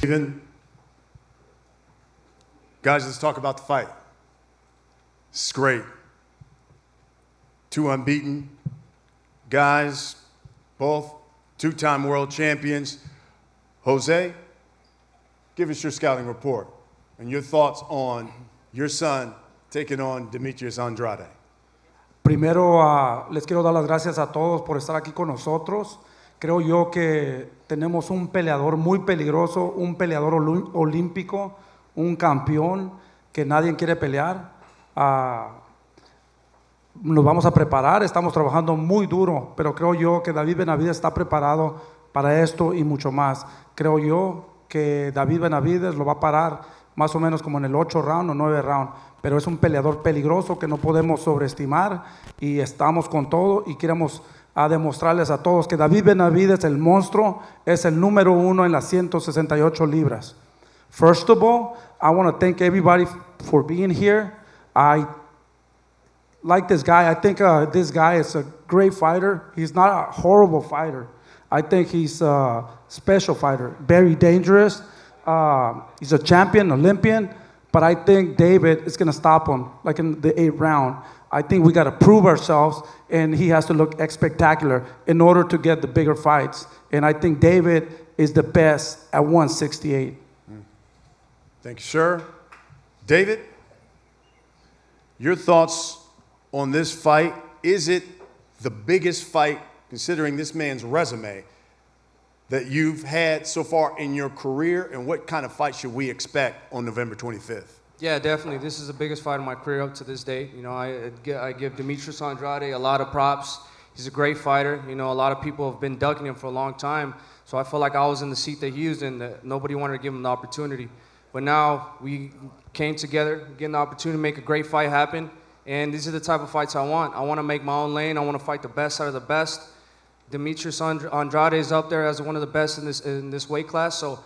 Even guys, let's talk about the fight. It's great. 2 unbeaten guys, both two-time world champions. Jose, give us your scouting report and your thoughts on your son taking on Demetrius Andrade. Primero, les quiero dar las gracias a todos por estar aquí con nosotros. Creo yo que tenemos un peleador muy peligroso, un peleador olímpico, un campeón que nadie quiere pelear. Nos vamos a preparar, estamos trabajando muy duro, pero creo yo que David Benavdez está preparado para esto y mucho más. Creo yo que David Benavdez lo va a parar más o menos como en el 8 round o 9 round, pero es un peleador peligroso que no podemos sobreestimar y estamos con todo y queremos demostrarles a todos que David Benavdez, el monstruo, es el número 1 en las 168 libras. First of all, I want to thank everybody for being here. I like this guy. I think this guy is a great fighter. He's not a horrible fighter. I think he's a special fighter, very dangerous. He's a champion, Olympian, but I think David is going to stop him, like in the 8th round. I think we got to prove ourselves, and he has to look spectacular in order to get the bigger fights. And I think David is the best at 168. Thank you, sir. David, your thoughts on this fight? Is it the biggest fight, considering this man's resume, that you've had so far in your career, and what kind of fight should we expect on November 25th? Yeah, definitely. This is the biggest fight of my career up to this date. You know, I give Demetrius Andrade a lot of props. He's a great fighter. You know, a lot of people have been ducking him for a long time, so I felt like I was in the seat that he was in, that nobody wanted to give him the opportunity. But now we came together, getting the opportunity to make a great fight happen, and these are the type of fights I want. I want to make my own lane. I want to fight the best out of the best. Demetrius Andrade is up there as one of the best in this weight class. So,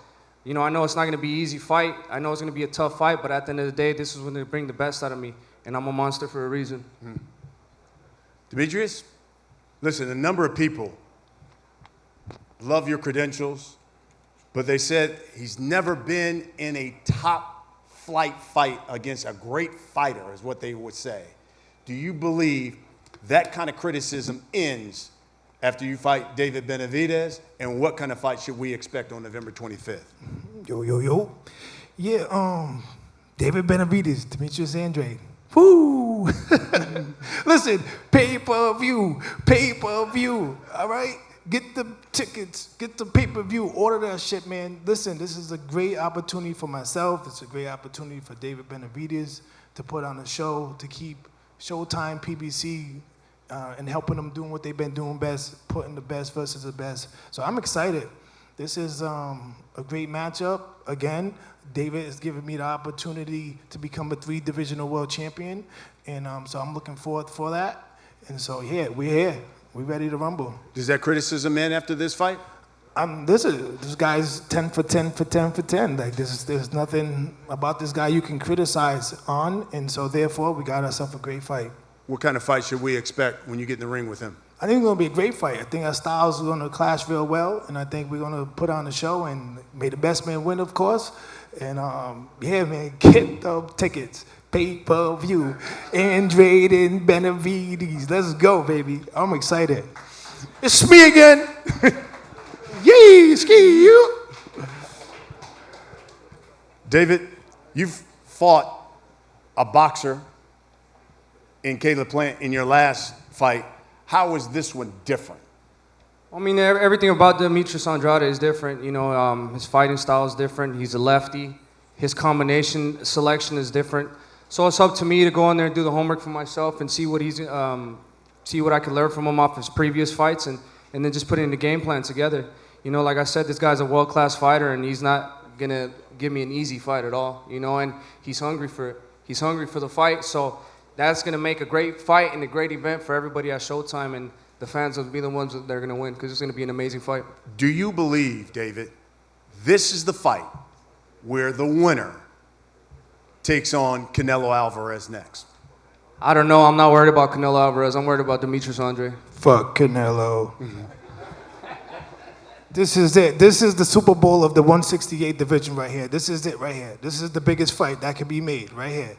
you know, I know it's not going to be an easy fight. I know it's going to be a tough fight, but at the end of the day, this is when they bring the best out of me, and I'm a monster for a reason. Demetrius, listen, a number of people love your credentials, but they said he's never been in a top-flight fight against a great fighter, is what they would say. Do you believe that kind of criticism ends after you fight David Benavdez, and what kind of fight should we expect on November 25th? Yo. Yeah, David Benavidez, Demetrius Andrade. Woo! Listen, pay-per-view, all right? Get the tickets, get the pay-per-view, order that shit, man. Listen, this is a great opportunity for myself. It's a great opportunity for David Benavidez to put on a show, to keep Showtime, PBC, and helping them doing what they've been doing best, putting the best versus the best. So I'm excited. This is a great matchup. Again, David has given me the opportunity to become a 3-divisional world champion, and so I'm looking forward for that. And so, yeah, we're here. We're ready to rumble. Does that criticism end after this fight? This guy's 10 for 10 for 10 for 10. Like, there's nothing about this guy you can criticize on, and so therefore we got ourselves a great fight. What kind of fight should we expect when you get in the ring with him? I think it's going to be a great fight. I think our styles are going to clash real well, and I think we're going to put on a show, and may the best man win, of course. And yeah, man, get the tickets, pay-per-view, Andrade and Benavidez. Let's go, baby. I'm excited. It's me again. Yay, ski you. David, you've fought a boxer in Caleb Plant in your last fight. How is this one different? I mean, everything about Demetrius Andrade is different. You know, his fighting style is different. He's a lefty. His combination selection is different. So it's up to me to go in there and do the homework for myself and see what see what I can learn from him off his previous fights, and then just put in the game plan together. You know, like I said, this guy's a world-class fighter, and he's not gonna give me an easy fight at all. You know, and he's hungry for it. He's hungry for the fight. So that's gonna make a great fight and a great event for everybody at Showtime, and the fans will be the ones that are going to win, because it's going to be an amazing fight. Do you believe, David, this is the fight where the winner takes on Canelo Alvarez next? I don't know. I'm not worried about Canelo Alvarez. I'm worried about Demetrius Andrade. Fuck Canelo. This is it. This is the Super Bowl of the 168 division right here. This is it right here. This is the biggest fight that can be made right here.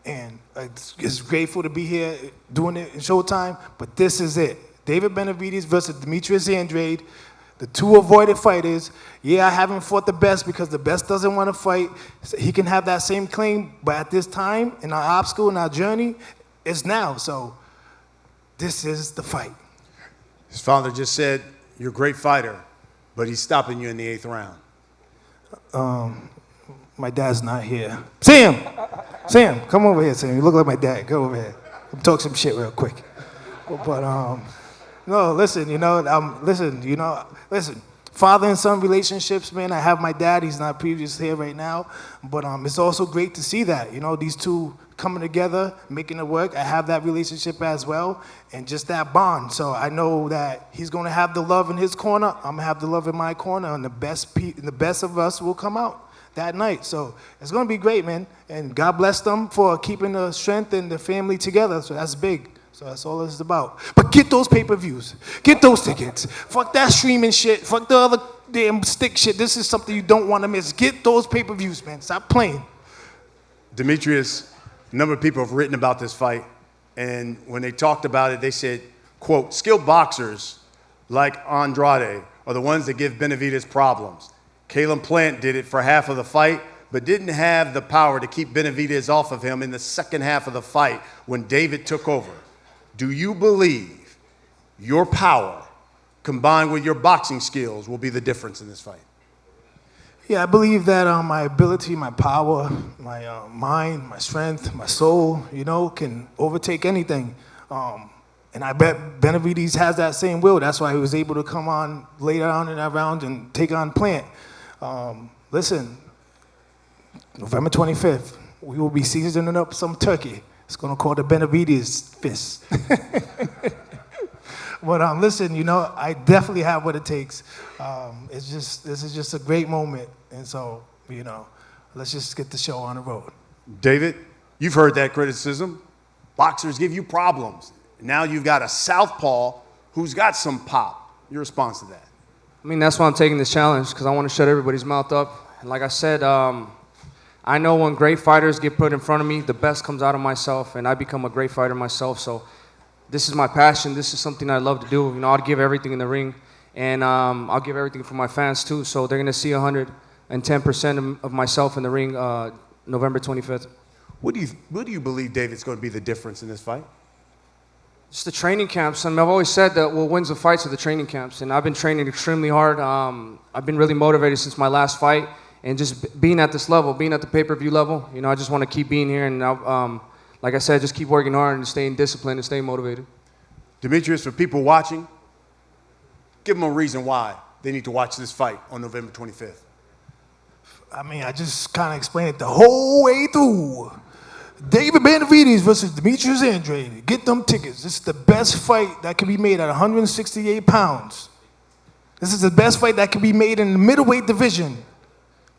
And it's grateful to be here doing it in Showtime, but this is it. David Benavidez versus Demetrius Andrade, the two avoided fighters. Yeah, I haven't fought the best because the best doesn't want to fight. So he can have that same claim, but at this time, in our obstacle, in our journey, it's now. So this is the fight. His father just said, you're a great fighter, but he's stopping you in the 8th round. My dad's not here. Sam, come over here, Sam. You look like my dad. Go over here. Come talk some shit real quick. But no, listen, listen. Father and son relationships, man. I have my dad. He's not previous here right now, but it's also great to see that, these two coming together, making it work. I have that relationship as well, and just that bond. So I know that he's going to have the love in his corner. I'm gonna have the love in my corner, and the best of us will come out that night. So it's going to be great, man. And God bless them for keeping the strength and the family together. So that's big. So that's all it's about. But get those pay-per-views. Get those tickets. Fuck that streaming shit. Fuck the other damn stick shit. This is something you don't want to miss. Get those pay-per-views, man. Stop playing. Demetrius, a number of people have written about this fight, and when they talked about it, they said, quote, skilled boxers like Andrade are the ones that give Benavidez problems. Caleb Plant did it for half of the fight, but didn't have the power to keep Benavidez off of him in the second half of the fight when David took over. Do you believe your power combined with your boxing skills will be the difference in this fight? Yeah, I believe that my ability, my power, my mind, my strength, my soul, can overtake anything. And I bet Benavidez has that same will. That's why he was able to come on later on in that round and take on Plant. Listen, November 25th, we will be seasoning up some turkey. It's going to call the Benavidez fist. But listen, I definitely have what it takes. This is just a great moment. And so, let's just get the show on the road. David, you've heard that criticism. Boxers give you problems. Now you've got a southpaw who's got some pop. Your response to that? I mean, that's why I'm taking this challenge, because I want to shut everybody's mouth up. And like I said, I know when great fighters get put in front of me, the best comes out of myself, and I become a great fighter myself. So this is my passion. This is something I love to do. I'll give everything in the ring, and I'll give everything for my fans too. So they're going to see 110% of myself in the ring November 25th. What do you believe, David's going to be the difference in this fight? It's the training camps. I've always said that what wins the fights are the training camps, and I've been training extremely hard. I've been really motivated since my last fight, and just being at this level, being at the pay-per-view level, I just want to keep being here, and like I said, just keep working hard and staying disciplined and staying motivated. Demetrius, for people watching, give them a reason why they need to watch this fight on November 25th. I mean, I just kind of explained it the whole way through. David Benavdez versus Demetrius Andrade. Get them tickets. This is the best fight that can be made at 168 pounds. This is the best fight that can be made in the middleweight division.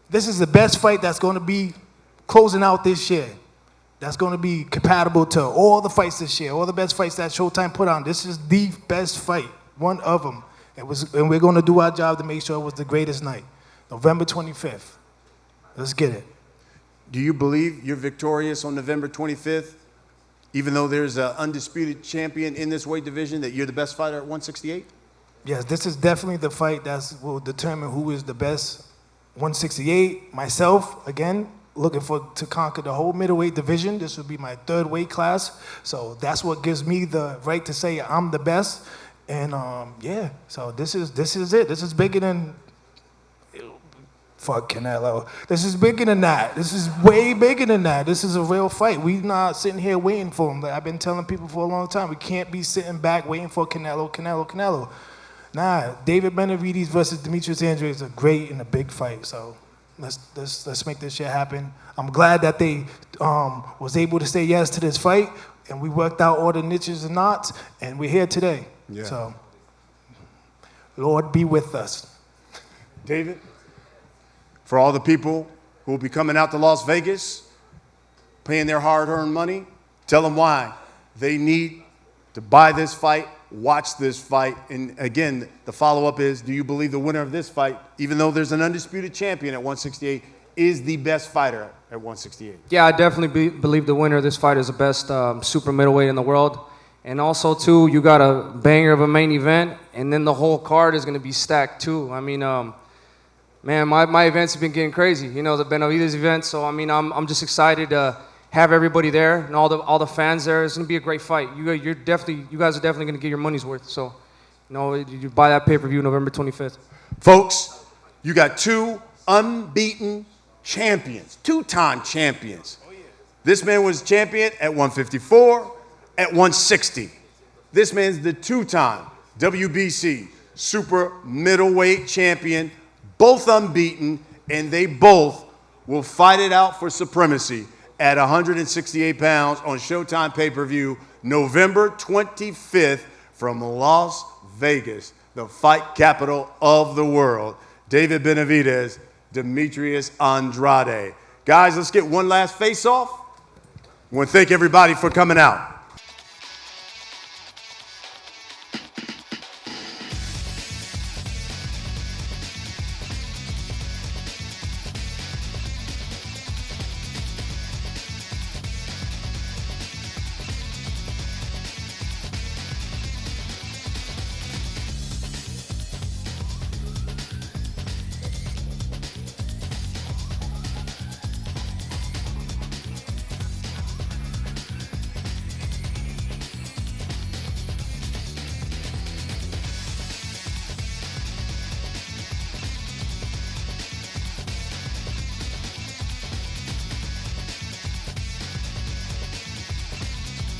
This is the best fight that's going to be closing out this year. That's going to be compatible to all the fights this year, all the best fights that Showtime put on. This is the best fight, one of them. And we're going to do our job to make sure it was the greatest night. November 25th. Let's get it. Do you believe you're victorious on November 25th, even though there's an undisputed champion in this weight division, that you're the best fighter at 168? Yes, this is definitely the fight that will determine who is the best 168. Myself, again, looking to conquer the whole middleweight division. This will be my third weight class. So that's what gives me the right to say I'm the best. And yeah, so this is it. This is bigger than fuck Canelo. This is bigger than that. This is way bigger than that. This is a real fight. We're not sitting here waiting for him. Like I've been telling people for a long time, we can't be sitting back waiting for Canelo. Nah, David Benavdez versus Demetrius Andrade is a great and a big fight. So let's make this shit happen. I'm glad that they was able to say yes to this fight, and we worked out all the niches and knots, and we're here today. Yeah. So Lord be with us. David, for all the people who will be coming out to Las Vegas, paying their hard-earned money, tell them why they need to buy this fight watch this fight. And again, the follow-up is, do you believe the winner of this fight, even though there's an undisputed champion at 168, is the best fighter at 168? Yeah, I definitely believe the winner of this fight is the best super middleweight in the world. And also, too, you got a banger of a main event, and then the whole card is going to be stacked, too. I mean, man, my events have been getting crazy. You know, the Benavidez event. So, I mean, I'm just excited to have everybody there and all the fans there. It's going to be a great fight. You guys are definitely going to get your money's worth. So, you know, you buy that pay-per-view November 25th. Folks, you got two unbeaten champions, two-time champions. This man was champion at 154, at 160. This man's the two-time WBC super middleweight champion, both unbeaten, and they both will fight it out for supremacy at 168 pounds on Showtime pay-per-view November 25th from Las Vegas, the fight capital of the world. David Benavdez, Demetrius Andrade. Guys, let's get one last face-off. I want to thank everybody for coming out.